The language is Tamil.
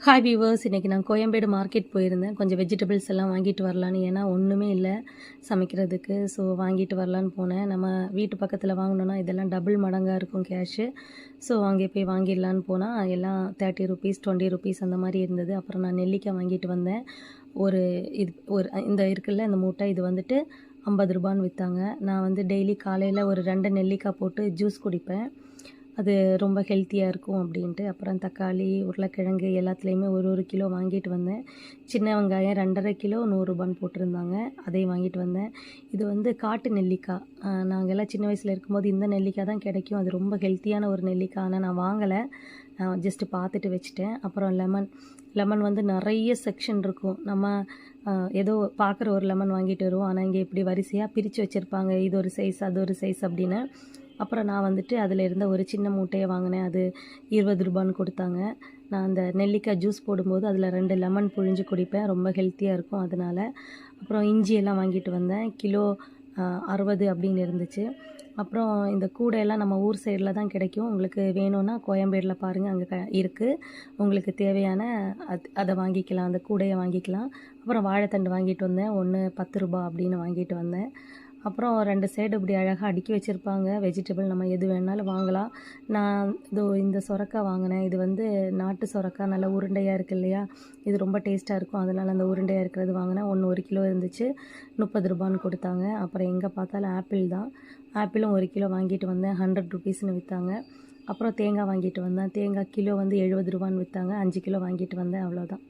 ஹாய் வியூவர்ஸ், இன்றைக்கி நான் கோயம்பேடு மார்க்கெட் போயிருந்தேன். கொஞ்சம் வெஜிடபிள்ஸ் எல்லாம் வாங்கிட்டு வரலான்னு. ஏன்னா ஒன்றுமே இல்லை சமைக்கிறதுக்கு. ஸோ வாங்கிட்டு வரலான்னு போனேன். நம்ம வீட்டு பக்கத்தில் வாங்கினோன்னா இதெல்லாம் டபுள் மடங்காக இருக்கும் கேஷு. ஸோ அங்கே போய் வாங்கிடலான்னு போனால் எல்லாம் 30 ருபீஸ் 20 ருபீஸ் அந்த மாதிரி இருந்தது. அப்புறம் நான் நெல்லிக்காய் வாங்கிட்டு வந்தேன். ஒரு இந்த இருக்குல்ல இந்த மூட்டை, இது வந்துட்டு 50 ரூபான்னு விற்றாங்க. நான் வந்து டெய்லி காலையில் ஒரு 2 நெல்லிக்காய் போட்டு ஜூஸ் குடிப்பேன். அது ரொம்ப ஹெல்த்தியாக இருக்கும் அப்படின்ட்டு. அப்புறம் தக்காளி, உருளைக்கிழங்கு எல்லாத்துலேயுமே ஒரு கிலோ வாங்கிட்டு வந்தேன். சின்ன வெங்காயம் 2.5 கிலோ 100 ரூபான்னு போட்டிருந்தாங்க. அதையும் வாங்கிட்டு வந்தேன். இது வந்து காட்டு நெல்லிக்காய். நாங்கள்லாம் சின்ன வயசில் இருக்கும்போது இந்த நெல்லிக்காய் தான் கிடைக்கும். அது ரொம்ப ஹெல்த்தியான ஒரு நெல்லிக்காய். ஆனால் நான் வாங்கலை. நான் ஜஸ்ட்டு பார்த்துட்டு வச்சுட்டேன். அப்புறம் லெமன் வந்து நிறைய செக்ஷன் இருக்கும். நம்ம ஏதோ பார்க்குற ஒரு லெமன் வாங்கிட்டு வருவோம். ஆனால் இங்கே இப்படி வரிசையாக பிரித்து வச்சுருப்பாங்க. இது ஒரு சைஸ், அது ஒரு சைஸ் அப்படின்னு. அப்புறம் நான் வந்துட்டு அதில் இருந்த ஒரு சின்ன மூட்டையை வாங்கினேன். அது 20 ரூபான்னு கொடுத்தாங்க. நான் அந்த நெல்லிக்காய் ஜூஸ் போடும்போது அதில் 2 லெமன் புழிஞ்சு குடிப்பேன். ரொம்ப ஹெல்த்தியாக இருக்கும் அதனால். அப்புறம் இஞ்சி எல்லாம் வாங்கிட்டு வந்தேன். கிலோ 60 அப்படின்னு இருந்துச்சு. அப்புறம் இந்த கூடையெல்லாம் நம்ம ஊர் சைடில் தான் கிடைக்கும். உங்களுக்கு வேணும்னா கோயம்பேடில் பாருங்கள், அங்கே இருக்குது. உங்களுக்கு தேவையான அதை வாங்கிக்கலாம், அந்த கூடையை வாங்கிக்கலாம். அப்புறம் வாழைத்தண்டு வாங்கிட்டு வந்தேன். ஒன்று 10 ரூபா அப்படின்னு வாங்கிட்டு வந்தேன். அப்புறம் 2 சைடு இப்படி அழகாக அடுக்கி வச்சுருப்பாங்க. வெஜிடபிள் நம்ம எது வேணாலும் வாங்கலாம். நான் இந்த சொரக்காய் வாங்கினேன். இது வந்து நாட்டு சொரக்காய், நல்லா உருண்டையாக இருக்குது இல்லையா? இது ரொம்ப டேஸ்ட்டாக இருக்கும். அதனால் அந்த உருண்டையாக இருக்கிறது வாங்கினேன். 1 கிலோ இருந்துச்சு. 30 ரூபான்னு கொடுத்தாங்க. அப்புறம் எங்கே பார்த்தாலும் ஆப்பிள் தான். ஆப்பிளும் 1 கிலோ வாங்கிட்டு வந்தேன். 100 ருபீஸ்னு விற்றாங்க. அப்புறம் தேங்காய் வாங்கிட்டு வந்தேன். தேங்காய் கிலோ வந்து 70 ரூபான்னு விற்றாங்க. 5 கிலோ வாங்கிட்டு வந்தேன். அவ்வளோதான்.